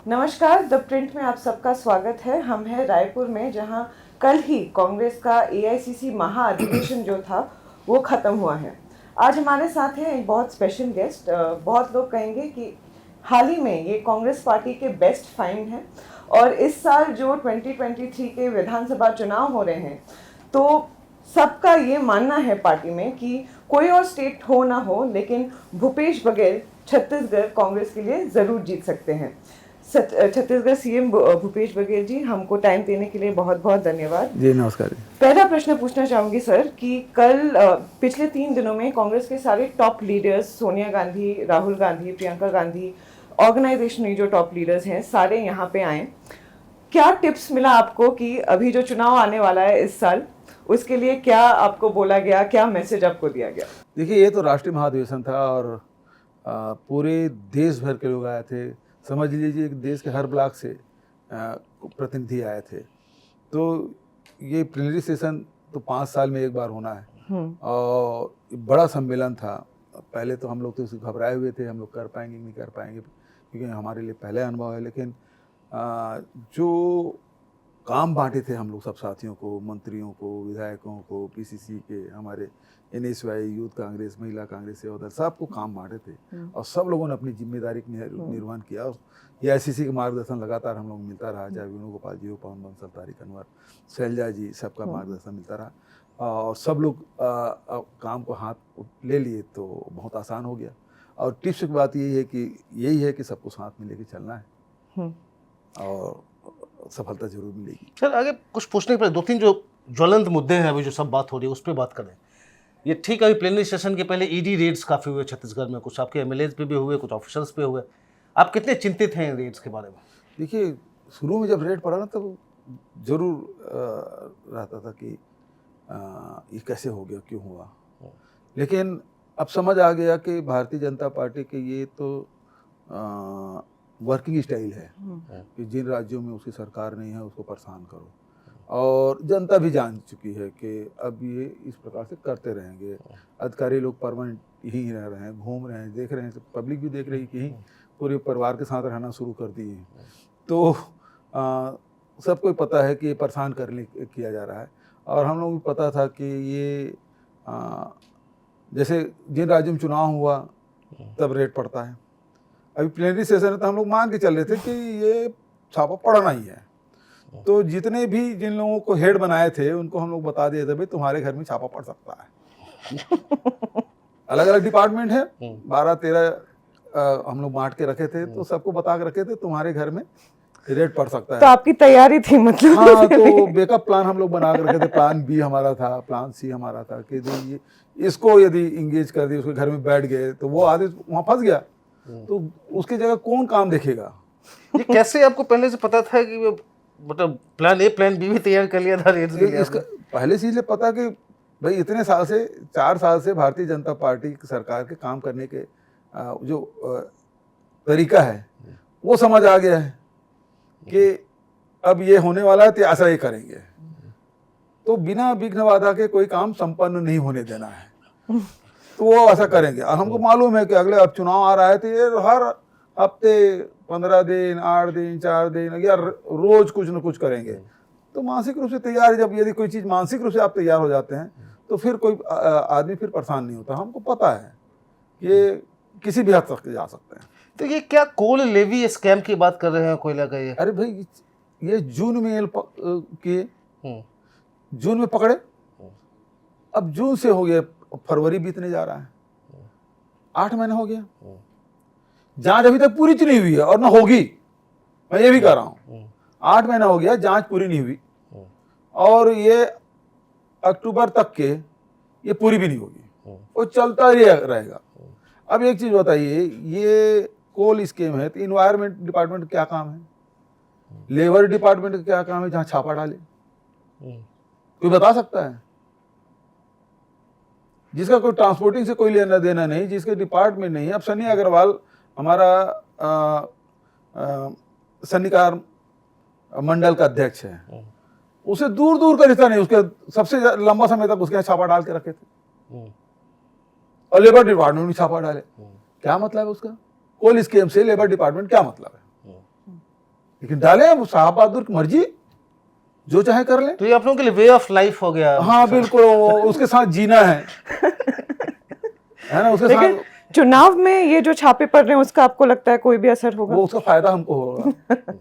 नमस्कार, the print में आप सबका स्वागत है। हम हैं रायपुर में, जहां कल ही कांग्रेस का एआईसीसी महाअधिवेशन जो था वो ख़त्म हुआ है। आज हमारे साथ हैं एक बहुत स्पेशल गेस्ट। बहुत लोग कहेंगे कि हाल ही में ये कांग्रेस पार्टी के बेस्ट फाइंड हैं और इस साल जो 2023 के विधानसभा चुनाव हो रहे हैं तो सबका ये मानना है पार्टी में कि कोई और स्टेट हो ना हो, लेकिन भूपेश बघेल छत्तीसगढ़ कांग्रेस के लिए ज़रूर जीत सकते हैं। छत्तीसगढ़ सीएम भूपेश बघेल जी, हमको टाइम देने के लिए बहुत बहुत धन्यवाद। जी नमस्कार। पहला प्रश्न पूछना चाहूंगी सर कि कल पिछले 3 दिनों में कांग्रेस के सारे top leaders, Sonia Gandhi, Rahul Gandhi, Priyanka Gandhi, organisational जो टॉप लीडर्स हैं सारे यहाँ पे आए। क्या टिप्स मिला आपको कि अभी जो चुनाव आने वाला है इस साल, उसके लिए क्या आपको बोला गया, क्या मैसेज आपको दिया गया? देखिए, ये तो राष्ट्रीय महाधिवेशन था और पूरे देश भर के लोग आए थे। समझ लीजिए कि देश के हर ब्लॉक से प्रतिनिधि आए थे। तो ये प्लेनरी सेशन तो 5 साल में एक बार होना है और बड़ा सम्मेलन था। पहले तो हम लोग तो घबराए हुए थे, हम लोग कर पाएंगे नहीं कर पाएंगे, क्योंकि हमारे लिए पहले अनुभव है। लेकिन जो काम बांटे थे हम लोग सब साथियों को, मंत्रियों को, विधायकों को, पीसीसी के, हमारे एनएसवाई, यूथ कांग्रेस, महिला कांग्रेस, सेवादल, सबको काम बांटे थे और सब लोगों ने अपनी जिम्मेदारी का निर्वहन किया। और एआईसीसी का मार्गदर्शन लगातार हम लोग मिलता रहा, चाहे वेणुगोपाल जी हो, पवन बंसल, तारिक अनवर, शैलजा जी, सबका मार्गदर्शन मिलता रहा और सब लोग काम को हाथ ले लिए तो बहुत आसान हो गया। और टिप्स की बात यही है कि सबको साथ में लेके चलना है और सफलता जरूर मिलेगी। सर, आगे कुछ पूछने के पहले 2-3 जो ज्वलंत मुद्दे हैं, अभी जो सब बात हो रही है उस पर बात करें। ये ठीक है, अभी प्लेनरी सेशन के पहले ईडी रेड्स काफ़ी हुए छत्तीसगढ़ में, कुछ आपके एमएलएज पे भी हुए, कुछ ऑफिसर्स पे हुए। आप कितने चिंतित हैं इन रेड्स के बारे में? देखिए, शुरू में जब रेड पड़ा ना तब जरूर रहता था कि ये कैसे हो गया, क्यों हुआ। लेकिन अब समझ आ गया कि भारतीय जनता पार्टी के ये तो वर्किंग स्टाइल है कि जिन राज्यों में उसकी सरकार नहीं है उसको परेशान करो, और जनता भी जान चुकी है कि अब ये इस प्रकार से करते रहेंगे। अधिकारी लोग परमानेंट यहीं रह रहे हैं, घूम रहे हैं, देख रहे हैं, पब्लिक भी देख रही है कि यहीं पूरे परिवार के साथ रहना शुरू कर दिए हैं। तो सबको पता है कि ये परेशान करने किया जा रहा है। और हम लोग को पता था कि ये जैसे जिन राज्यों में चुनाव हुआ तब रेट पड़ता है। अभी प्लेनरी सेशन है तो हम लोग मान के चल रहे थे कि ये छापा पड़ना ही है। तो जितने भी जिन लोगों को हेड बनाए थे उनको हम लोग बता दिए थे, भाई तुम्हारे घर में छापा पड़ सकता है। अलग अलग डिपार्टमेंट है, 12-13 हम लोग बांट के रखे थे, तो सबको बता के रखे थे तुम्हारे घर में रेट पड़ सकता है। तो आपकी तैयारी थी मतलब? हाँ, तो बैकअप प्लान हम लोग बना के रखे थे। प्लान बी हमारा था, प्लान सी हमारा था कि ये इसको यदि इंगेज कर दिए, उसके घर में बैठ गए तो वो आदमी वहाँ फंस गया, तो उसकी जगह कौन काम देखेगा। ये कैसे आपको पहले से पता था कि मतलब प्लान ए प्लान बी भी तैयार कर लिया था रेड्स के लिए? इसका पहले से इसलिए पता कि भाई इतने साल से, 4 साल से भारतीय जनता पार्टी की सरकार के काम करने के जो तरीका है वो समझ आ गया है कि अब ये होने वाला है तो ऐसा ही करेंगे। तो बिना विघ्न बाधा के कोई काम संपन्न नहीं होने देना है, तो वो ऐसा करेंगे। और हमको मालूम है कि अगले अब चुनाव आ रहा है तो ये हर हफ्ते 15 दिन, 8 दिन, 4 दिन या रोज कुछ न कुछ करेंगे। तो मानसिक रूप से तैयार है। जब यदि कोई चीज़ मानसिक रूप से आप तैयार हो जाते हैं तो फिर कोई आदमी फिर परेशान नहीं होता। हमको पता है ये किसी भी हद तक जा सकते हैं। तो ये क्या कोल लेवी स्कैम की बात कर रहे हैं, कोयला का? ये अरे भाई, ये जून में किए, जून में पकड़े, अब जून से हो गया, फरवरी बीतने जा रहा है, 8 महीने हो गया। जांच अभी तक पूरी नहीं हुई है और ना होगी, मैं ये भी कह रहा हूँ। 8 महीना हो गया, जांच पूरी नहीं हुई और ये अक्टूबर तक के ये पूरी भी नहीं होगी, वो चलता ही रहेगा। अब एक चीज बताइए, ये कोल स्कीम है तो इन्वायरमेंट डिपार्टमेंट का क्या काम है, लेबर डिपार्टमेंट का क्या काम है जहाँ छापा डाले? कोई बता सकता है? जिसका कोई ट्रांसपोर्टिंग से कोई लेना देना नहीं, जिसके डिपार्टमेंट नहीं है। अब सनी अग्रवाल हमारा सन्निकार मंडल का अध्यक्ष है, उसे दूर दूर का रिश्ता नहीं, उसके सबसे लंबा समय तक उसके यहाँ छापा डाल के रखे थे और लेबर डिपार्टमेंट में छापा डाले। क्या मतलब है उसका? कोल स्कीम से लेबर डिपार्टमेंट क्या मतलब है? लेकिन डाले हम साहब बहादुर की मर्जी, जो चाहे कर ले। तो ये आप लोगों के लिए वे ऑफ लाइफ हो गया। हाँ बिल्कुल, उसके साथ जीना है ना, उसके लेकिन साथ चुनाव में ये जो छापे पड़ रहे हैं उसका आपको लगता है कोई भी असर होगा? वो उसका फायदा हमको होगा।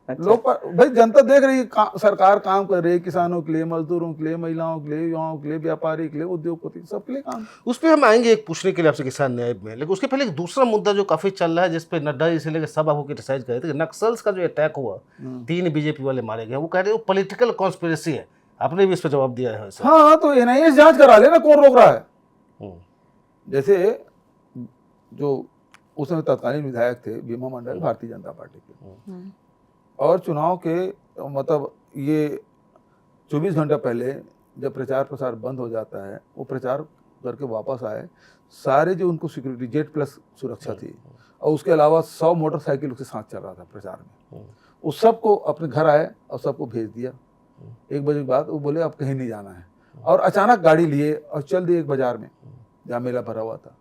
लोग भाई जनता देख रही है, सरकार काम कर रही है, किसानों के लिए, मजदूरों के लिए, महिलाओं के लिए, युवाओं के लिए, व्यापारी के लिए, उद्योगपति, सबके लिए काम। उस पर हम आएंगे एक पूछने के लिए आपसे किसान न्याय में, लेकिन उसके पहले एक दूसरा मुद्दा जो काफी चल रहा है, जिसपे नड्डा जी से लेकर सब आपको क्रिटिसाइज कर रहे थे कि नक्सल्स का जो अटैक हुआ, 3 बीजेपी वाले मारे गए, वो कह रहे हैं वो पॉलिटिकल कॉन्स्पिरेसी है। आपने भी इस पर जवाब दिया है वैसे। हाँ तो एनआईए जांच करा लेना, कौन रोक रहा है। जैसे जो उस समय तत्कालीन विधायक थे भीमा मंडल, भारतीय जनता पार्टी के, और चुनाव के मतलब ये 24 घंटा पहले जब प्रचार प्रसार बंद हो जाता है, वो प्रचार करके वापस आए, सारे जो उनको सिक्योरिटी जेट प्लस सुरक्षा थी, और उसके अलावा 100 मोटरसाइकिल उसके साथ चल रहा था प्रचार में, उस सबको अपने घर आए और सबको भेज दिया। 1 बजे के बाद वो बोले अब कहीं नहीं जाना है, और अचानक गाड़ी लिए और चल दिए एक बाजार में जहाँ मेला भरा हुआ था,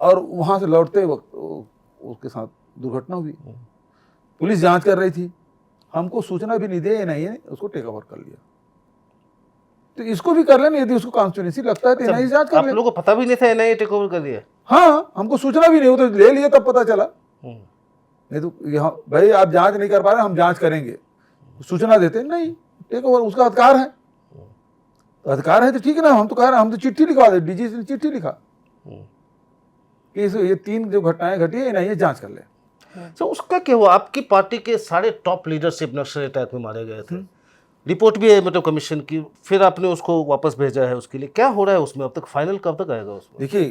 और वहाँ से लौटते वक्त उसके साथ दुर्घटना हुई। पुलिस जांच कर रही थी, हमको सूचना भी नहीं दी, एनआईए ने उसको टेक ओवर कर लिया। तो इसको भी कर लेना, यदि उसको कॉन्स्पिरेसी लगता है तो एनआईए जांच कर ले। आप लोगों को पता भी नहीं था एनआईए टेक ओवर कर दिया? हाँ, हमको सूचना भी नहीं हो तो ले लिया, तब पता चला। नहीं तो यहाँ भाई आप जांच नहीं कर पा रहे, हम जांच करेंगे, सूचना देते नहीं, टेक ओवर उसका अधिकार है। तो अधिकार है तो ठीक है ना, हम तो कह रहे हैं, हम तो चिट्ठी लिखवा दे, डीजी ने चिट्ठी लिखा कि ये 3 जो घटनाएं घटी है एनआईए जांच कर ले। तो उसका क्या हुआ? आपकी पार्टी के सारे टॉप लीडरशिप नक्सल अटैक में मारे गए थे, रिपोर्ट भी है मतलब कमीशन की, फिर आपने उसको वापस भेजा है, उसके लिए क्या हो रहा है उसमें? अब तक फाइनल कब तक आएगा उसमें? देखिए,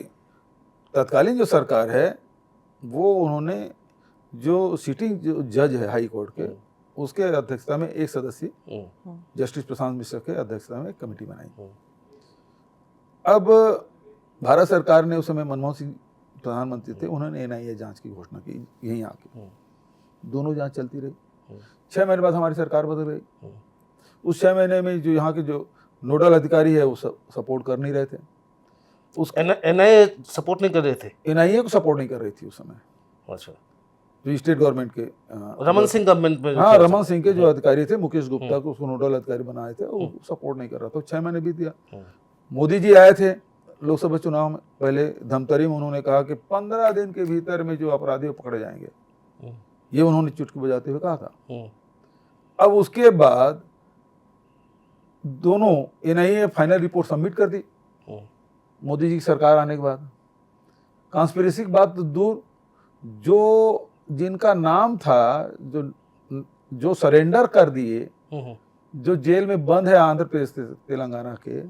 तत्कालीन जो सरकार है वो उन्होंने जो सिटिंग जो जज है हाई कोर्ट के, उसके अध्यक्षता में 1 सदस्यीय जस्टिस प्रशांत मिश्र के अध्यक्षता में एक कमेटी बनाई। अब भारत सरकार ने उस समय मनमोहन सिंह प्रधानमंत्री थे, उन्होंने एनआईए जांच की घोषणा की यहीं आके, दोनों जांच चलती रही। 6 महीने बाद हमारी सरकार बदल गई। उस 6 महीने में जो यहाँ के जो नोडल अधिकारी है वो सपोर्ट कर नहीं रहे थे, उस एनआईए सपोर्ट नहीं कर रहे थे, एनआईए को सपोर्ट नहीं कर रही थी उस समय। अच्छा, जो स्टेट गवर्नमेंट के रमन सिंह गवर्नमेंट में, हाँ रमन सिंह के जो अधिकारी थे, मुकेश गुप्ता को उसको नोडल अधिकारी बनाए थे, वो सपोर्ट नहीं कर रहा था। 6 महीने बीत दिया। मोदी जी आए थे लोकसभा चुनाव में, पहले धमतरी में उन्होंने कहा कि 15 दिन के भीतर में जो अपराधी पकड़े जाएंगे, ये उन्होंने चुटकी बजाते हुए कहा था। अब उसके बाद दोनों एनआईए फाइनल रिपोर्ट सबमिट कर दी मोदी जी की सरकार आने के बाद। कॉन्स्पिरेसी की बात तो दूर, जो जिनका नाम था, जो सरेंडर कर दिए, जो जेल में बंद है आंध्र प्रदेश तेलंगाना के,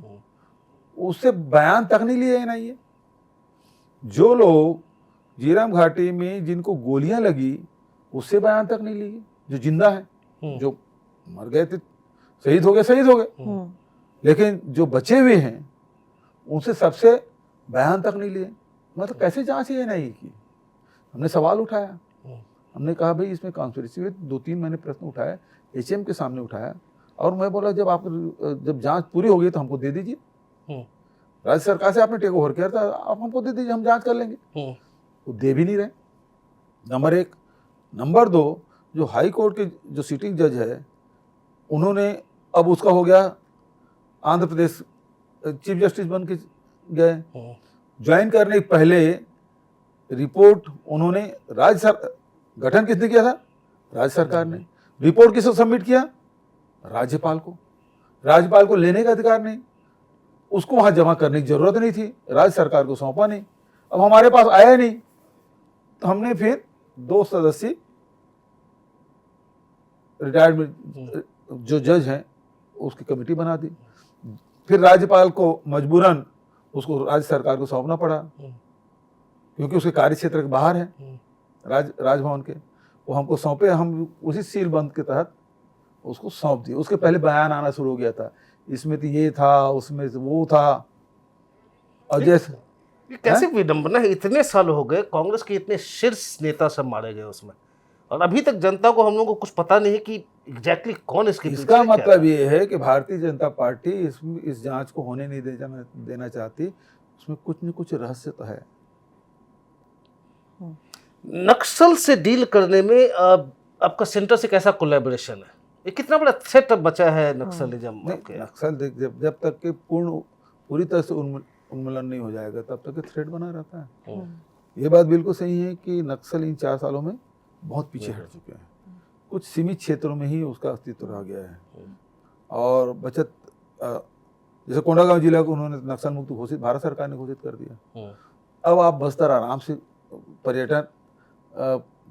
उससे बयान तक नहीं लिए एनआईए। जो लोग जीराम घाटी में जिनको गोलियां लगी, उससे बयान तक नहीं लिए। जो जिंदा है, जो मर गए थे, शहीद हो गए, लेकिन जो बचे हुए हैं उनसे सबसे बयान तक नहीं लिए। मतलब कैसे जांच है एनआईए की? हमने सवाल उठाया, हमने कहा भाई इसमें कॉन्स्पिरेसी हुई। 2-3 मैंने प्रश्न उठाया, एचएम के सामने उठाया, और मैं बोला जब जांच पूरी हो गई तो हमको दे दीजिए। राज्य सरकार से आपने टेक ओवर किया था, आप हमको दे दीजिए, हम जांच कर लेंगे। वो दे भी नहीं रहे, नंबर 1। नंबर 2, जो हाई कोर्ट के जो सिटिंग जज है, उन्होंने अब उसका हो गया आंध्र प्रदेश चीफ जस्टिस बन के गए। ज्वाइन करने के पहले रिपोर्ट उन्होंने गठन किसने किया था? राज्य सरकार ने। रिपोर्ट किसको सबमिट किया? राज्यपाल को। राज्यपाल को लेने का अधिकार नहीं, उसको वहां जमा करने की जरूरत नहीं थी, राज्य सरकार को सौंपा नहीं। अब हमारे पास आया नहीं, तो हमने फिर 2 सदस्यीय रिटायर्ड जो जज हैं उसकी कमेटी बना दी। फिर राज्यपाल को मजबूरन उसको राज्य सरकार को सौंपना पड़ा, क्योंकि उसके कार्य क्षेत्र के बाहर है राजभवन के। वो हमको सौंपे, हम उसी सील बंद के तहत उसको सौंप दिए। उसके पहले बयान आना शुरू हो गया था, इसमें तो ये था, उसमें वो था। और जैसे कैसे विडंबना है, इतने साल हो गए, कांग्रेस के इतने शीर्ष नेता सब मारे गए उसमें, और अभी तक जनता को हम लोगों को कुछ पता नहीं है कि एग्जैक्टली कौन इसके पीछे। इसका मतलब ये है कि भारतीय जनता पार्टी इस जांच को होने नहीं देना चाहती। उसमें कुछ न कुछ रहस्य तो है। नक्सल से डील करने में आपका सेंटर से कैसा कोलैबोरेशन है? ये कितना बड़ा थ्रेट बचा है नक्सलिज्म? नहीं, नक्सल देख जब तक कि पूरी तरह से उन्मूलन नहीं हो जाएगा तब तक थ्रेट बना रहता है। ये बात बिल्कुल सही है कि नक्सल इन 4 सालों में बहुत पीछे हट चुके हैं। कुछ सीमित क्षेत्रों में ही उसका अस्तित्व रह गया है। और बचत जैसे कोंडागांव जिला को उन्होंने नक्सल मुक्त घोषित, भारत सरकार ने घोषित कर दिया। अब आप बस्तर आराम से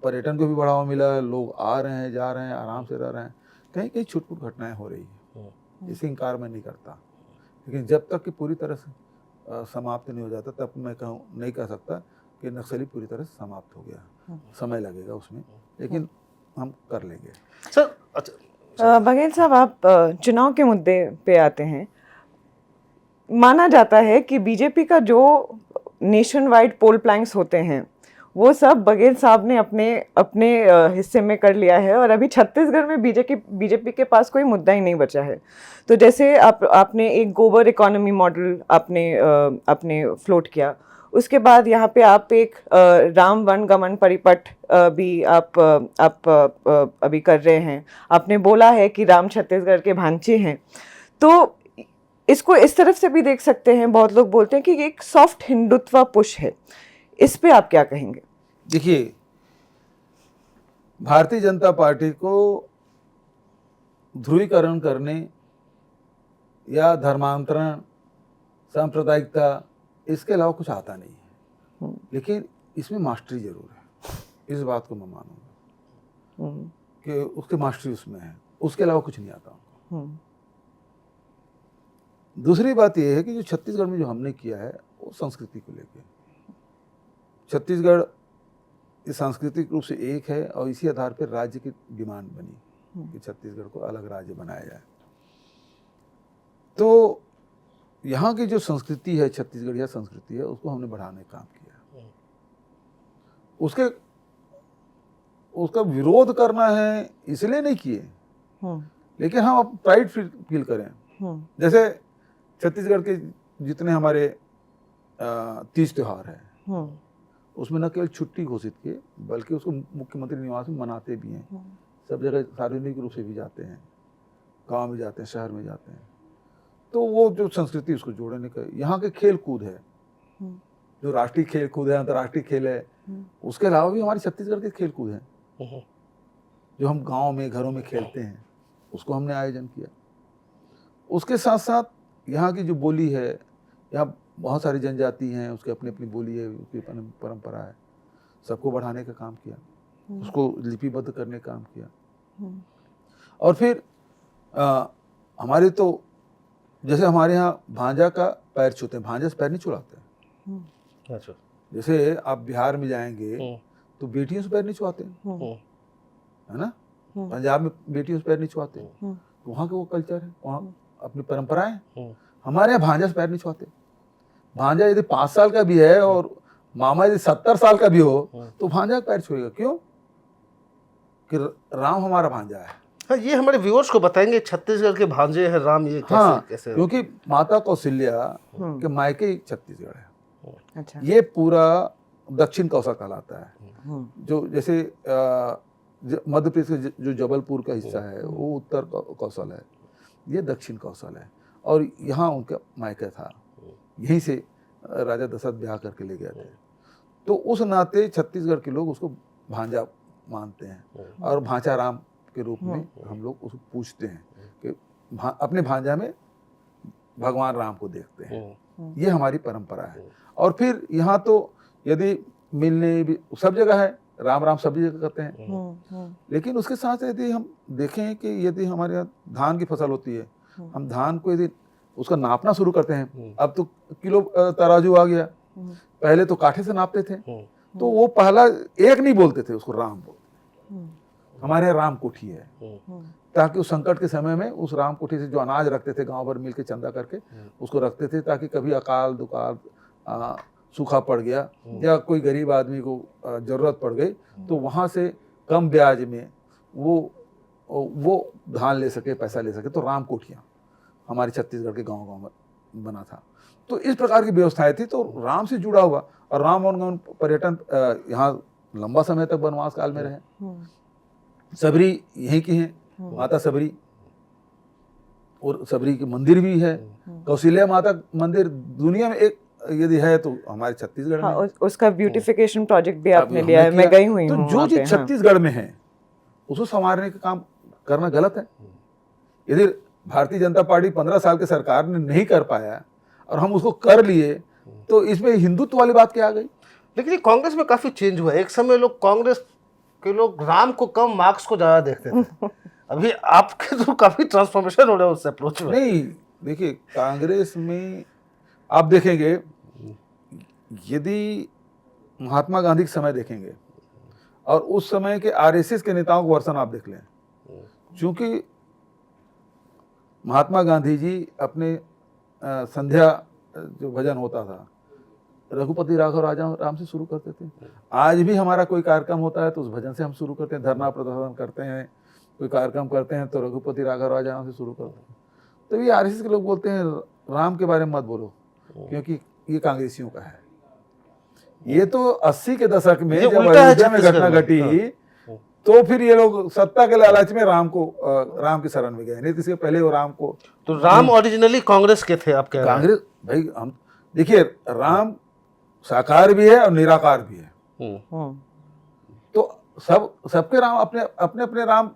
पर्यटन को भी बढ़ावा मिला है, लोग आ रहे हैं, जा रहे हैं, आराम से रह रहे हैं। कहीं कहीं छुटपुट घटनाएं हो रही है, इसे इंकार मैं नहीं करता, लेकिन जब तक कि पूरी तरह से समाप्त नहीं हो जाता तब मैं नहीं कह सकता कि नक्सली पूरी तरह से समाप्त हो गया। समय लगेगा उसमें, लेकिन हम कर लेंगे। सर अच्छा, बघेल साहब, आप चुनाव के मुद्दे पे आते हैं। माना जाता है कि बीजेपी का जो नेशन वाइड पोल प्लैंक्स होते हैं वो सब बघेल साहब ने अपने हिस्से में कर लिया है, और अभी छत्तीसगढ़ में बीजेपी के पास कोई मुद्दा ही नहीं बचा है। तो जैसे आपने एक गोबर इकोनॉमी मॉडल आपने फ्लोट किया, उसके बाद यहाँ पे आप एक राम वन गमन परिपट भी आप अभी कर रहे हैं। आपने बोला है कि राम छत्तीसगढ़ के भांचे हैं, तो इसको इस तरफ से भी देख सकते हैं। बहुत लोग बोलते हैं कि ये एक सॉफ्ट हिंदुत्व पुश है, इस पे आप क्या कहेंगे? देखिए, भारतीय जनता पार्टी को ध्रुवीकरण करने या धर्मांतरण, सांप्रदायिकता, इसके अलावा कुछ आता नहीं है, लेकिन इसमें मास्टरी जरूर है। इस बात को मैं मानूंगा कि उसकी मास्टरी उसमें है, उसके अलावा कुछ नहीं आता उनको। दूसरी बात यह है कि जो छत्तीसगढ़ में जो हमने किया है वो संस्कृति को लेकर, छत्तीसगढ़ इस सांस्कृतिक रूप से एक है और इसी आधार पर राज्य की डिमांड बनी कि छत्तीसगढ़ को अलग राज्य बनाया जाए। तो यहाँ की जो संस्कृति है, छत्तीसगढ़िया संस्कृति है, उसको हमने बढ़ाने का काम किया। उसका विरोध करना है इसलिए नहीं किए, लेकिन हम अब प्राइड फील करें। जैसे छत्तीसगढ़ के जितने हमारे तीज त्योहार है, उसमें न केवल छुट्टी घोषित किए बल्कि उसको मुख्यमंत्री निवास में मनाते भी हैं। सब जगह सार्वजनिक रूप से भी जाते हैं, गांव में जाते हैं, शहर में जाते हैं। तो वो जो संस्कृति उसको जोड़ने का, यहाँ के खेल कूद है, जो राष्ट्रीय खेल कूद है, अंतर्राष्ट्रीय खेल है, उसके अलावा भी हमारे छत्तीसगढ़ के खेल कूद हैं जो हम गाँव में घरों में खेलते हैं, उसको हमने आयोजन किया। उसके साथ साथ यहाँ की जो बोली है, यहाँ बहुत सारी जनजाति हैं, उसकी अपनी अपनी बोली है, उसकी अपनी परंपरा है, सबको बढ़ाने का काम किया, उसको लिपिबद्ध करने का काम किया। और फिर हमारे तो जैसे हमारे यहाँ भांजा का पैर छूते हैं, भांजा से पैर नहीं छुड़ाते। अच्छा, जैसे आप बिहार में जाएंगे तो बेटियों से पैर नहीं छुआते, है ना? पंजाब में बेटियों से पैर नहीं छुआते, तो वहाँ का वो कल्चर है, वहाँ अपनी परंपराएं। हमारे यहाँ भांजा से पैर नहीं छुआते। भांजा यदि 5 साल का भी है और मामा यदि 70 साल का भी हो तो भांजा का पैर छुएगा। क्यों? कि राम हमारा भांजा है। हाँ, ये हमारे व्यूअर्स को बताएंगे छत्तीसगढ़ के भांजे हैं राम, ये कैसे? हाँ, कैसे? क्योंकि माता कौशल्या के मायके ही छत्तीसगढ़ है। अच्छा। ये पूरा दक्षिण कौशल कहलाता है। जो जैसे मध्य प्रदेश के जो जबलपुर का हिस्सा है वो उत्तर कौशल है, ये दक्षिण कौशल है, और यहाँ उनका मायका था, यहीं से राजा दशरथ ब्याह करके ले गए थे। तो उस नाते छत्तीसगढ़ के लोग उसको भांजा मानते हैं और भांचा राम के रूप में हम लोग उसको पूछते हैं कि अपने भांजा में भगवान राम को देखते हैं। ये हमारी परंपरा है। और फिर यहाँ तो यदि मिलने भी सब जगह है, राम राम सभी जगह करते हैं, लेकिन उसके साथ यदि हम देखें कि यदि हमारे यहाँ धान की फसल होती है, हम धान को यदि उसका नापना शुरू करते हैं, अब तो किलो तराजू आ गया, पहले तो काठे से नापते थे, तो वो पहला एक नहीं बोलते थे, उसको राम बोलते। हमारे यहाँ राम कोठी है, ताकि उस संकट के समय में उस राम कोठी से जो अनाज रखते थे गांव भर मिलकर चंदा करके उसको रखते थे, ताकि कभी अकाल दुकाल सूखा पड़ गया या कोई गरीब आदमी को जरूरत पड़ गई तो वहाँ से कम ब्याज में वो धान ले सके, पैसा ले सके। तो राम कोठियाँ हमारे छत्तीसगढ़ के गांव गांव में बना था। तो इस प्रकार की व्यवस्थाएं थी। तो राम से जुड़ा हुआ, और राम और पर्यटन यहाँ लंबा समय तक वनवास काल में रहे। सबरी यहीं की हैं, माता सबरी, और सबरी के मंदिर भी है। कौशल्या माता मंदिर दुनिया में एक यदि है तो हमारे छत्तीसगढ़ में हाँ, है। उसका ब्यूटिफिकेशन प्रोजेक्ट भी आपने हमने लिया है, किया। मैं गई हुई तो हूँ जो वहाँ पे, चीज हाँ। छत्तीसगढ़ में है उसको संवारने का काम करना गलत है। यदि भारतीय जनता पार्टी 15 साल के सरकार ने नहीं कर पाया और हम उसको कर लिए, तो इसमें हिंदुत्व वाली बात क्या आ गई? लेकिन ये कांग्रेस में काफी चेंज हुआ है। एक समय लोग कांग्रेस के लोग राम को कम, मार्क्स को ज्यादा देखते थे। अभी आपके तो काफी ट्रांसफॉर्मेशन हो रहा है उस अप्रोच में। नहीं, देखिए कांग्रेस में आप देखेंगे, यदि महात्मा गांधी के समय देखेंगे और उस समय के आरएसएस के नेताओं को वर्सन आप देख लें, क्योंकि महात्मा गांधी जी अपने संध्या जो भजन होता था रघुपति राघव राजा राम से शुरू करते थे। आज भी हमारा कोई कार्यक्रम होता है तो उस भजन से हम शुरू करते हैं, धरना प्रदर्शन करते हैं, कोई कार्यक्रम करते हैं तो रघुपति राघव राजा राम से शुरू करते हैं। तो ये आरएसएस के लोग बोलते हैं राम के बारे में मत बोलो क्योंकि ये कांग्रेसियों का है। ये तो 80 के दशक में ये जब उल्टा है अयोध्या में छत्तीसगढ़ घटना में। घटी तो फिर ये लोग सत्ता के लालच में राम की शरण में गए, नहीं तो इसके पहले वो राम को। तो राम ओरिजिनली कांग्रेस के थे, आप कह रहे हैं? कांग्रेस भाई, हम देखिए राम साकार भी है और निराकार भी है। हम्म। तो सबके राम अपने अपने अपने राम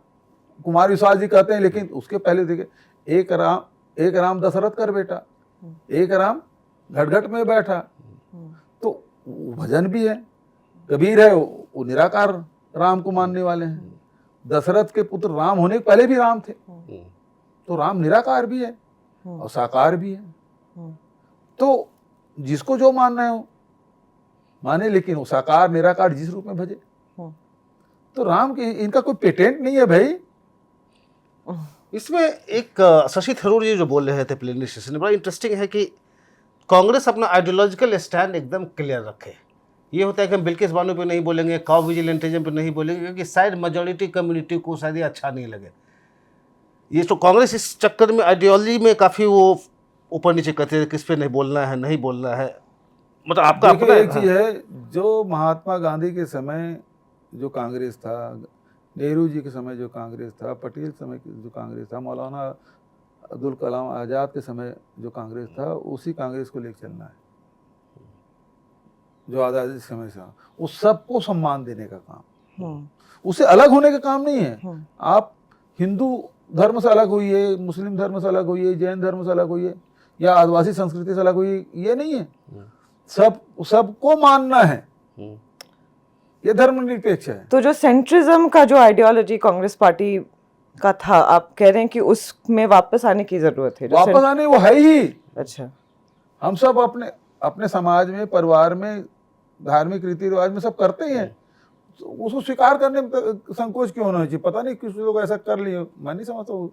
कुमार विश्वास जी कहते हैं, लेकिन उसके पहले देखिए एक राम दशरथ कर बेटा, एक राम घट में बैठा। तो वो भजन भी है, कबीर है वो निराकार राम को मानने वाले हैं। दशरथ के पुत्र राम होने के पहले भी राम थे, तो राम निराकार भी है और साकार भी है। तो जिसको जो मानना है वो माने, लेकिन वो साकार निराकार जिस रूप में भजे। तो राम की इनका कोई पेटेंट नहीं है भाई। इसमें एक शशि थरूर जी जो बोल रहे थे प्लेनरी सेशन में, बड़ा इंटरेस्टिंग है कि कांग्रेस अपना आइडियोलॉजिकल स्टैंड एकदम क्लियर रखे। ये होता है कि हम बिल्किस बानो पे नहीं बोलेंगे, काउ विजिलेंटिज्म पे नहीं बोलेंगे, क्योंकि शायद मेजॉरिटी कम्युनिटी को शायद ये अच्छा नहीं लगे। ये तो कांग्रेस इस चक्कर में आइडियोलॉजी में काफ़ी वो ऊपर नीचे करते हैं, किस पे नहीं बोलना है, नहीं बोलना है। मतलब आपका अपना एक चीज है, जो महात्मा गांधी के समय जो कांग्रेस था, नेहरू जी के समय जो कांग्रेस था, पटेल समय जो कांग्रेस था, मौलाना अब्दुल कलाम आज़ाद के समय जो कांग्रेस था, उसी कांग्रेस को लेकर चलना है जो आज़ादी के समय से। वो सबको सम्मान देने का काम, उससे अलग होने का काम नहीं है। आप हिंदू धर्म से अलग होइए, मुस्लिम धर्म से अलग होइए, जैन धर्म से अलग होइए, या आदिवासी संस्कृति से अलग होइए, ये नहीं है। सबको मानना है, ये धर्मनिरपेक्ष है। तो जो सेंट्रिज्म का जो आइडियोलॉजी कांग्रेस पार्टी का था, आप कह रहे हैं कि उसमें वापस आने की जरूरत है? वापस आने वो है ही। अच्छा, हम सब अपने समाज में, परिवार में, धार्मिक रीति रिवाज में सब करते ही हैं, तो उसको स्वीकार करने में संकोच क्यों होना चाहिए? पता नहीं किस लोग ऐसा कर लिए, मैं नहीं समझता वो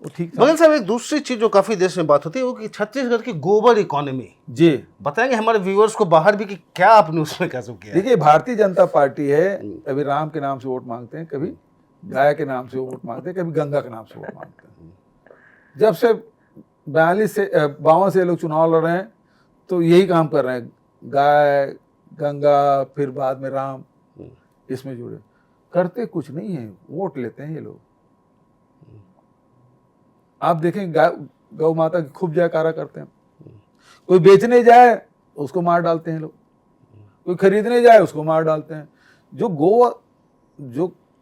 ठीक था। बघेल साहब, एक दूसरी चीज जो काफी देश में बात होती है वो कि छत्तीसगढ़ की गोबर इकोनॉमी जी बताएंगे हमारे व्यूअर्स को बाहर भी कि क्या आपने उसमें कैसे किया है? देखिए, भारतीय जनता पार्टी है, कभी राम के नाम से वोट मांगते हैं, कभी गाय के नाम से वोट मांगते हैं, कभी गंगा के नाम से वोट मांगते हैं। जब से 52 से लोग चुनाव लड़ रहे हैं तो यही काम कर रहे हैं, गाय, गंगा, फिर बाद में राम, इसमें जुड़े। करते कुछ नहीं है, वोट लेते हैं ये लोग। आप देखें गौ माता की खूब जयकारा करते हैं। कोई बेचने जाए उसको मार डालते हैं लोग, कोई खरीदने जाए उसको मार डालते हैं। जो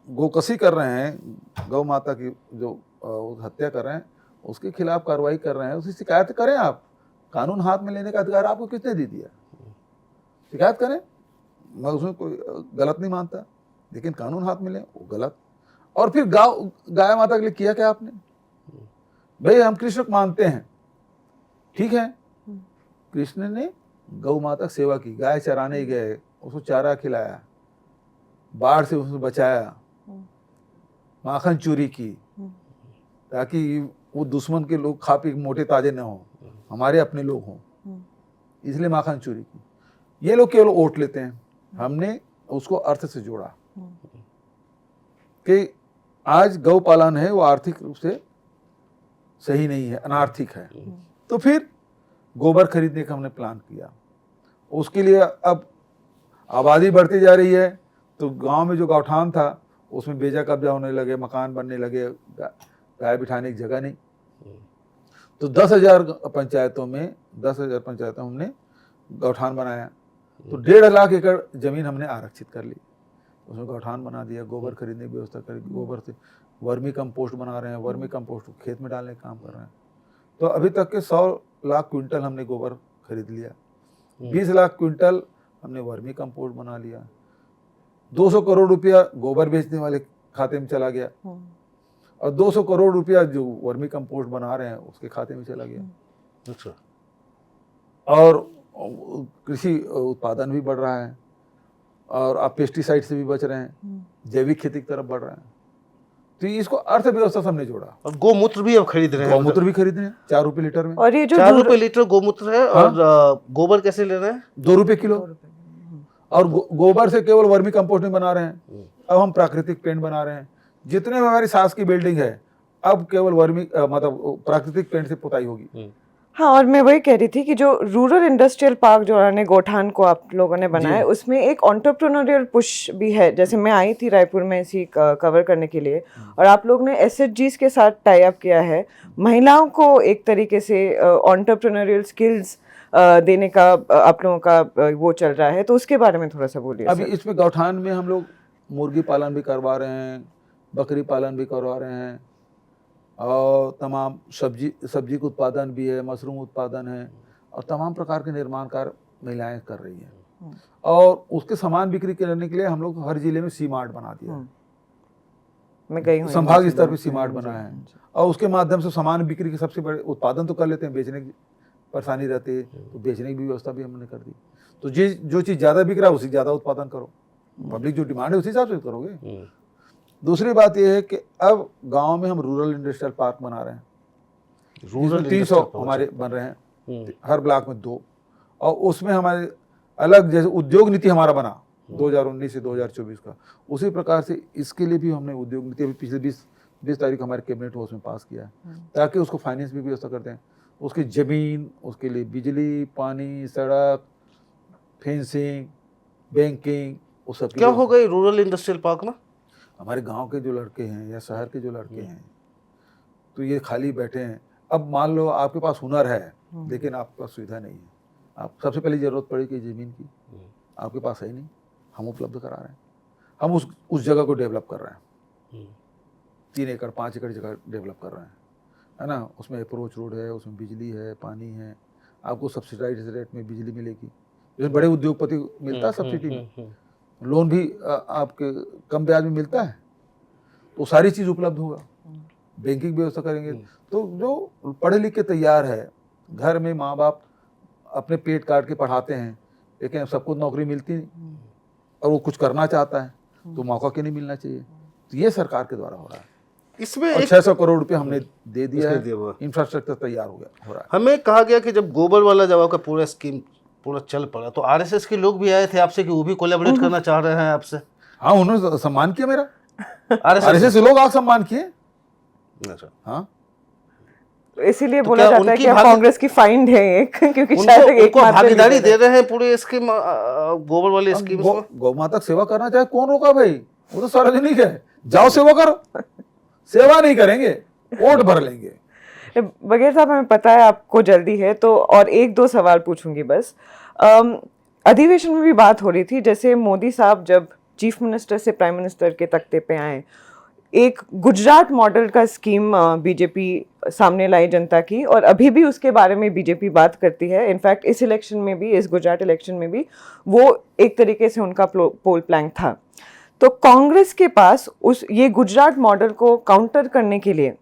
गोकसी कर रहे हैं, गौ माता की जो हत्या कर रहे हैं, उसके खिलाफ कार्रवाई कर रहे हैं, उसकी शिकायत करें आप। कानून हाथ में लेने का अधिकार आपको किसने दे दिया? शिकायत करें, मैं उसमें कोई गलत नहीं मानता, लेकिन कानून हाथ में लें वो गलत। और फिर गाय माता के लिए किया क्या आपने? भाई हम कृष्ण को मानते हैं, ठीक है, कृष्ण ने गौ माता की सेवा की, गाय चराने गए, उसको चारा खिलाया, बाढ़ से उसको बचाया, माखन चोरी की ताकि वो दुश्मन के लोग खा पी मोटे ताजे न हो, हमारे अपने लोग हों, इसलिए माखन चोरी की। ये लोग केवल वोट लेते हैं। हमने उसको अर्थ से जोड़ा कि आज गौ पालन है वो आर्थिक रूप से सही नहीं है, अनार्थिक है। तो फिर गोबर खरीदने का हमने प्लान किया। उसके लिए अब आबादी बढ़ती जा रही है, तो गांव में जो गौठान था उसमें बेजा कब्जा होने लगे, मकान बनने लगे, गाय बिठाने की जगह नहीं। तो 10,000 पंचायतों में हमने गौठान बनाया। तो 1.5 लाख एकड़ जमीन हमने आरक्षित कर ली, उसमें गौठान बना दिया, गोबर खरीदने की व्यवस्था करी, गोबर से वर्मी कंपोस्ट बना रहे हैं, वर्मी कंपोस्ट खेत में डालने का काम कर रहे हैं। तो अभी तक के 100 लाख क्विंटल हमने गोबर खरीद लिया, 20 लाख क्विंटल हमने वर्मी कंपोस्ट बना लिया, 200 करोड़ रुपया गोबर बेचने वाले खाते में चला गया, और 200 करोड़ रुपया जो वर्मी कंपोस्ट बना रहे हैं उसके खाते में चला गया। अच्छा। और कृषि उत्पादन भी बढ़ रहा है, और आप पेस्टिसाइड से भी बच रहे हैं, जैविक खेती की तरफ बढ़ रहे हैं। तो इसको अर्थव्यवस्था से हमने जोड़ा। और गोमूत्र भी अब खरीद रहे हैं, गोमूत्र भी खरीद रहे हैं 4 रुपए लीटर में। और ये जो 4 रुपए लीटर गोमूत्र है। हाँ? और गोबर कैसे ले रहे हैं? 2 रुपए किलो। और गोबर से केवल वर्मी कंपोस्ट नहीं बना रहे हैं, अब हम प्राकृतिक पेंट बना रहे हैं। जितने में हमारी सास की बिल्डिंग है अब केवल वर्मी मतलब प्राकृतिक पेंट से पुताई होगी। हाँ, और मैं वही कह रही थी कि जो रूरल इंडस्ट्रियल पार्क जो उन्होंने गोठान को आप लोगों ने बनाया है, उसमें एक एंटरप्रेन्योरियल पुश भी है। जैसे मैं आई थी रायपुर में इसी कवर करने के लिए, और आप लोग ने SHGs के साथ टाई अप किया है, महिलाओं को एक तरीके से एंटरप्रेन्योरियल स्किल्स देने का आप लोगों का वो चल रहा है, तो उसके बारे में थोड़ा सा बोलिए। अभी इसमें गौठान में हम लोग मुर्गी पालन भी करवा रहे हैं, बकरी पालन भी करवा रहे हैं, और तमाम सब्जी का उत्पादन भी है, मशरूम उत्पादन है, और तमाम प्रकार के निर्माण कार्य महिलाएं कर रही हैं। और उसके सामान बिक्री करने के लिए हम लोग हर जिले में सी-मार्ट बना दिया, मैं गई हूँ, संभाग स्तर पे सी-मार्ट बनाया है, और उसके माध्यम से सामान बिक्री के सबसे बड़े उत्पादन तो कर लेते हैं, बेचने की परेशानी रहती है तो बेचने की व्यवस्था भी हमने कर दी। तो जो चीज़ ज़्यादा बिक रहा है उसी ज़्यादा उत्पादन करो, पब्लिक जो डिमांड है उसी हिसाब से करोगे। दूसरी बात यह है कि अब गांव में हम रूरल इंडस्ट्रियल पार्क बना रहे हैं, जिसमें 300 हमारे बन रहे हैं, हर ब्लॉक में 2, और उसमें हमारे अलग जैसे उद्योग नीति हमारा बना 2019 से 2024 का, उसी प्रकार से इसके लिए भी हमने उद्योग नीति अभी पिछले 20 तारीख हमारे कैबिनेट हाउस में पास किया है, ताकि उसको फाइनेंस भी व्यवस्था करते हैं, उसकी ज़मीन, उसके लिए बिजली, पानी, सड़क, फेंसिंग, बैंकिंग, वो सब। क्या हो गई रूरल इंडस्ट्रियल पार्क ना? हमारे गांव के जो लड़के हैं या शहर के जो लड़के हैं तो ये खाली बैठे हैं। अब मान लो आपके पास हुनर है लेकिन आपके पास सुविधा नहीं है, आप सबसे पहली ज़रूरत पड़ेगी ज़मीन की, आपके पास है नहीं, हम उपलब्ध करा रहे हैं, हम उस जगह को डेवलप कर रहे हैं, 3 एकड़ 5 एकड़ जगह डेवलप कर रहे हैं, है ना। उसमें अप्रोच रोड है, उसमें बिजली है, पानी है, आपको सब्सिडाइज रेट में बिजली मिलेगी, जैसे बड़े उद्योगपति मिलता है सब्सिडी में, लोन भी आपके कम ब्याज में मिलता है, तो सारी चीज़ उपलब्ध होगा, बैंकिंग व्यवस्था करेंगे। तो जो पढ़े लिख के तैयार है, घर में माँ बाप अपने पेट काट के पढ़ाते हैं, लेकिन सबको नौकरी मिलती नहीं, और वो कुछ करना चाहता है तो मौका क्यों नहीं मिलना चाहिए। तो ये सरकार के द्वारा हो रहा है। इसमें 600 करोड़ रुपये हमने दे दिया है, इंफ्रास्ट्रक्चर तैयार हो रहा है। हमें कहा गया कि जब गोबर वाला जब आपका पूरा स्कीम पूरा चल पड़ा तो RSS के लोग भी आए थे आपसे कि वो भी कोलैबोरेट करना चाह रहे हैं आपसे। हाँ, उन्होंने सम्मान किया मेरा, RSS से लोग आप सम्मान किए। अच्छा, हाँ, इसीलिए तो बोला जाता है कि कांग्रेस की फाइंड है एक, क्योंकि शायद एक भागीदारी दे रहे हैं पूरे स्कीम गोबर वाले स्कीम में। गौ माता सेवा करना चाहे कौन रोका भाई, वो तो सार्वजनिक है, जाओ सेवा करो। सेवा नहीं करेंगे वोट भर लेंगे। बघेल साहब, हमें पता है आपको जल्दी है, तो और 1-2 सवाल पूछूंगी बस। अधिवेशन में भी बात हो रही थी, जैसे मोदी साहब जब चीफ मिनिस्टर से प्राइम मिनिस्टर के तख्ते पे आए, एक गुजरात मॉडल का स्कीम बीजेपी सामने लाई जनता की, और अभी भी उसके बारे में बीजेपी बात करती है। इनफैक्ट इस इलेक्शन में भी, इस गुजरात इलेक्शन में भी वो एक तरीके से उनका पोल प्लैंक था। तो कांग्रेस के पास ये गुजरात मॉडल को काउंटर करने के लिए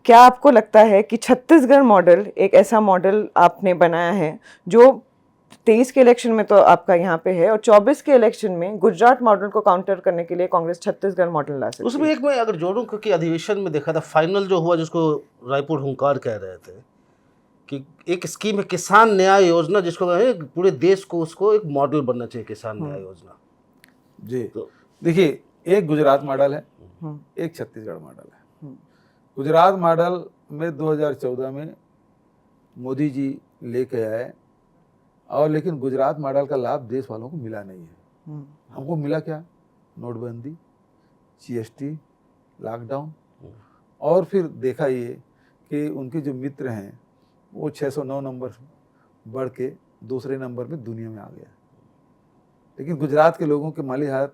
क्या आपको लगता है कि छत्तीसगढ़ मॉडल एक ऐसा मॉडल आपने बनाया है जो 23 के इलेक्शन में तो आपका यहाँ पे है, और 24 के इलेक्शन में गुजरात मॉडल को काउंटर करने के लिए कांग्रेस छत्तीसगढ़ मॉडल ला सकती है? उसमें एक मैं अगर जोड़ूं, क्योंकि अधिवेशन में देखा था फाइनल जो हुआ, जिसको रायपुर हुंकार कह रहे थे कि एक स्कीम है किसान न्याय योजना, जिसको पूरे देश को उसको एक मॉडल बनना चाहिए किसान न्याय योजना जी। तो देखिए, एक गुजरात मॉडल है, एक छत्तीसगढ़ मॉडल है। गुजरात मॉडल में 2014 में मोदी जी लेके आए, और लेकिन गुजरात मॉडल का लाभ देश वालों को मिला नहीं है। हमको मिला क्या? नोटबंदी, जीएसटी, लॉकडाउन, और फिर देखा ये कि उनके जो मित्र हैं वो 609 नंबर बढ़ के दूसरे नंबर में दुनिया में आ गया। लेकिन गुजरात के लोगों के माली हालत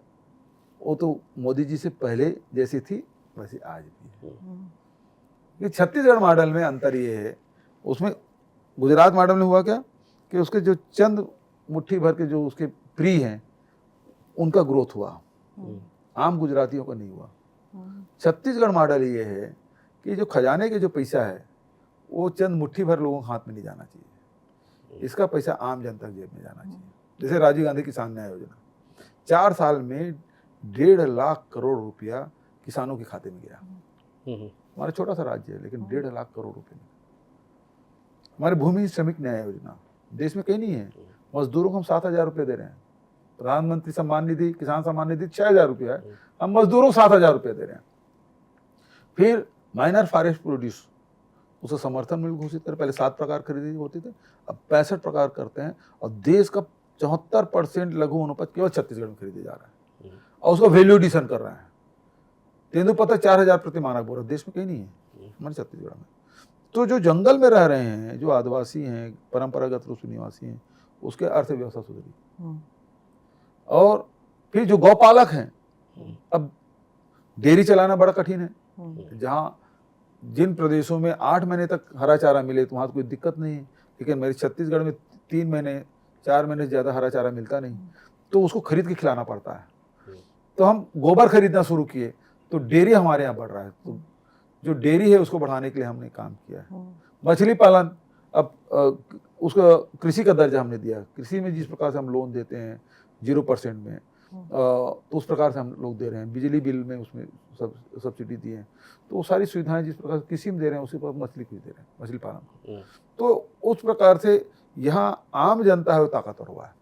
वो तो मोदी जी से पहले जैसी थी वैसी आज भी है। ये छत्तीसगढ़ मॉडल में अंतर ये है, उसमें गुजरात मॉडल में हुआ क्या कि उसके जो चंद मुट्ठी भर के जो उसके प्री हैं उनका ग्रोथ हुआ, आम गुजरातियों का नहीं हुआ। छत्तीसगढ़ मॉडल ये है कि जो खजाने के जो पैसा है वो चंद मुट्ठी भर लोगों के हाथ में नहीं जाना चाहिए, इसका पैसा आम जनता की जेब में जाना चाहिए। जैसे राजीव गांधी किसान न्याय योजना 4 साल में 1.5 लाख करोड़ रुपया किसानों के खाते में गया। हमारा छोटा सा राज्य है लेकिन 1.5 लाख करोड़ रुपये में। हमारे भूमि श्रमिक न्याय योजना देश में कहीं नहीं है, मजदूरों को हम 7,000 रुपये दे रहे हैं। प्रधानमंत्री सम्मान निधि, किसान सम्मान निधि 6,000 रुपया है, हम मजदूरों को 7,000 रुपये दे रहे हैं। फिर माइनर फॉरेस्ट प्रोड्यूस, उसे समर्थन मूल्य घोषित कर, पहले 7 प्रकार खरीदी होती थे, अब 65 प्रकार करते हैं, और देश का 74% लघु वनोपज केवल छत्तीसगढ़ में खरीदे जा रहा है और उसको वैल्यू एडिशन कर रहे हैं। तेंदुपत्ता 4,000 प्रति मानक बोरा देश में कहीं नहीं है, हमारे छत्तीसगढ़ में। तो जो जंगल में रह रहे हैं, जो आदिवासी हैं, परंपरागत रूप से निवासी हैं, उसके अर्थव्यवस्था सुधरी। और फिर जो गौपालक हैं, अब डेयरी चलाना बड़ा कठिन है। जहाँ जिन प्रदेशों में 8 महीने तक हरा चारा मिले तो वहाँ कोई दिक्कत नहीं है, लेकिन मेरे छत्तीसगढ़ में 3 महीने 4 महीने से ज़्यादा हरा चारा मिलता नहीं, तो उसको खरीद के खिलाना पड़ता है। तो हम गोबर खरीदना शुरू किए तो डेयरी हमारे यहाँ बढ़ रहा है, तो जो डेयरी है उसको बढ़ाने के लिए हमने काम किया है। मछली पालन, अब उसका कृषि का दर्जा हमने दिया। कृषि में जिस प्रकार से हम लोन देते हैं 0% में, तो उस प्रकार से हम लोग दे रहे हैं। बिजली बिल में उसमें सब्सिडी दी है, तो वो सारी सुविधाएं जिस प्रकार से कृषि में दे रहे हैं उसी पर मछली की दे रहे हैं, मछली पालन। तो उस प्रकार से यहाँ आम जनता है वो ताकतवर हुआ है।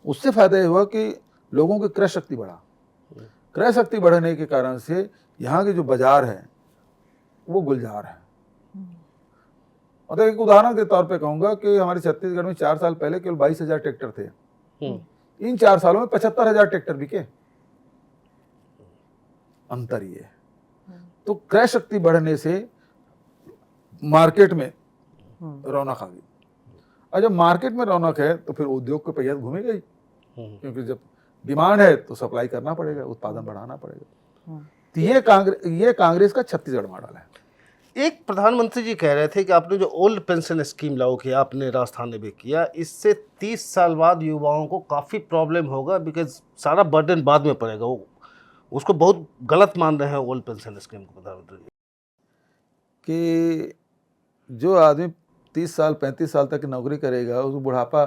उससे फायदा ये हुआ कि लोगों की क्रय शक्ति बढ़ा। क्रय शक्ति बढ़ने के कारण से यहाँ के जो बाजार है वो गुलजार है। मतलब एक उदाहरण के तौर पे कहूँगा कि हमारे छत्तीसगढ़ में 4 साल पहले केवल 22,000 ट्रैक्टर थे, इन 4 सालों में 75,000 ट्रैक्टर बिके। अंतर ये है। तो क्रय शक्ति बढ़ने से मार्केट में रौनक आ गई, और जब मार्केट में रौनक है तो फिर उद्योग के पहिया घूमेगा ही, क्योंकि जब डिमांड है तो सप्लाई करना पड़ेगा, उत्पादन बढ़ाना पड़ेगा। तो ये कांग्रेस का छत्तीसगढ़ मॉडल है। एक प्रधानमंत्री जी कह रहे थे कि आपने जो ओल्ड पेंशन स्कीम लागू किया, आपने राजस्थान में भी किया, इससे 30 साल बाद युवाओं को काफ़ी प्रॉब्लम होगा, बिकॉज सारा बर्डन बाद में पड़ेगा। वो उसको बहुत गलत मान रहे हैं ओल्ड पेंशन स्कीम को प्रधानमंत्री जी। कि जो आदमी 30 साल 35 साल तक नौकरी करेगा उसको बुढ़ापा,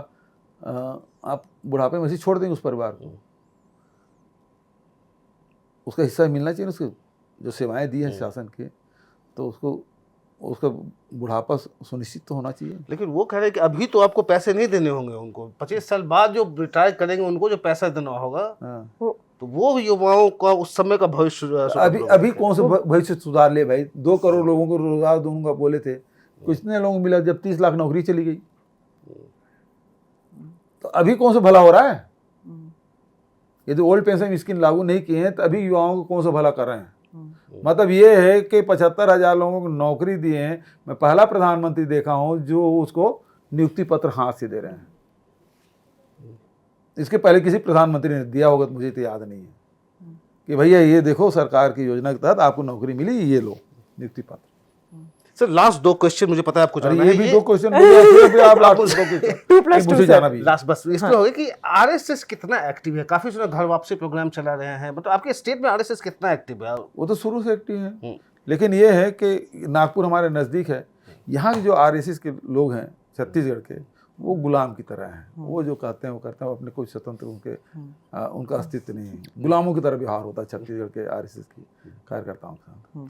आप बुढ़ापे में ऐसे छोड़ देंगे उस परिवार को, उसका हिस्सा मिलना चाहिए। उसको जो सेवाएं दी हैं शासन के, तो उसका बुढ़ापा सुनिश्चित तो होना चाहिए। लेकिन वो कह रहे हैं कि अभी तो आपको पैसे नहीं देने होंगे उनको, 25 साल बाद जो रिटायर करेंगे उनको जो पैसा देना होगा, तो वो युवाओं का उस समय का भविष्य अभी कौन सा भविष्य सुधार ले भाई। 2 करोड़ लोगों को रोजगार दूंगा बोले थे, कितने लोगों को मिला जब 30 लाख नौकरी चली गई। तो अभी कौन सा भला हो रहा है? यदि ओल्ड पेंशन स्कीम लागू नहीं किए हैं तो अभी युवाओं को कौन सा भला कर रहे हैं? मतलब ये है कि 75,000 लोगों को नौकरी दिए हैं। मैं पहला प्रधानमंत्री देखा हूं जो उसको नियुक्ति पत्र हाथ से दे रहे हैं। इसके पहले किसी प्रधानमंत्री ने दिया होगा तो मुझे तो याद नहीं है कि भैया ये देखो सरकार की योजना के तहत आपको नौकरी मिली, ये लो नियुक्ति पत्र। सर लास्ट 2 क्वेश्चन मुझे पता है आपको जानना है। ये भी 2 क्वेश्चन आप लास्ट 2 क्वेश्चन मुझे जाना भी लास्ट बस इसमें होगा कि आरएसएस कितना एक्टिव है। काफी सुना घर वापसी प्रोग्राम चला रहे हैं, मतलब आपके स्टेट में आरएसएस कितना एक्टिव है? वो तो शुरू से एक्टिव है, लेकिन ये है कि नागपुर हमारे नज़दीक है, यहाँ के जो आरएसएस के लोग हैं छत्तीसगढ़ के, वो गुलाम की तरह हैं। वो जो कहते हैं वो करते हैं, अपने कोई स्वतंत्र उनका अस्तित्व नहीं है। गुलामों की तरह व्यवहार होता है छत्तीसगढ़ के आरएसएस के कार्यकर्ताओं के साथ।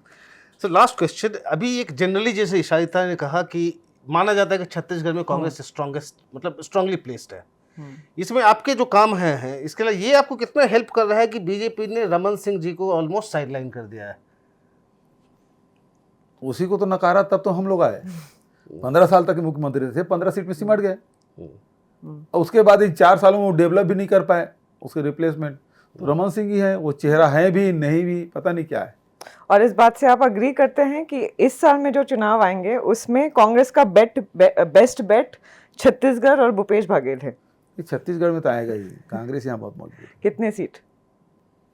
सर लास्ट क्वेश्चन, अभी एक जनरली जैसे इशारिता ने कहा कि माना जाता है कि छत्तीसगढ़ में कांग्रेस स्ट्रॉन्गेस्ट, मतलब स्ट्रांगली प्लेस्ड है। इसमें आपके जो काम हैं इसके लिए ये आपको कितना हेल्प कर रहा है कि बीजेपी ने रमन सिंह जी को ऑलमोस्ट साइडलाइन कर दिया है? उसी को तो नकारा, तब तो हम लोग आए। 15 साल तक मुख्यमंत्री थे, 15 सीट में सिमट गए। और उसके बाद इन 4 सालों में वो डेवलप भी नहीं कर पाए उसके रिप्लेसमेंट। तो रमन सिंह ही है, वो चेहरा है भी नहीं भी, पता नहीं क्या है। और इस बात से आप अग्री करते हैं कि इस साल में जो चुनाव आएंगे उसमें कांग्रेस का बेस्ट बेट छत्तीसगढ़ और भूपेश बघेल है? ये छत्तीसगढ़ में तो आएगा ही, कांग्रेस यहाँ बहुत मजबूत है। कितने सीट?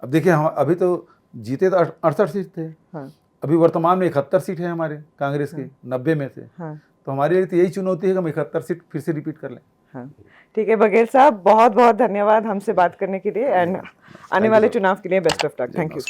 अब देखिए, हम अभी तो जीते तो 68 सीट थे, हाँ अभी वर्तमान में 71 सीट है हमारे कांग्रेस की 90 में से। हाँ तो हमारे लिए तो यही चुनौती है कि हम 71 सीट फिर से रिपीट कर लें। हाँ, ठीक है बघेल साहब, बहुत बहुत धन्यवाद हमसे बात करने के लिए, एंड आने वाले चुनाव के लिए best of luck. Thank you.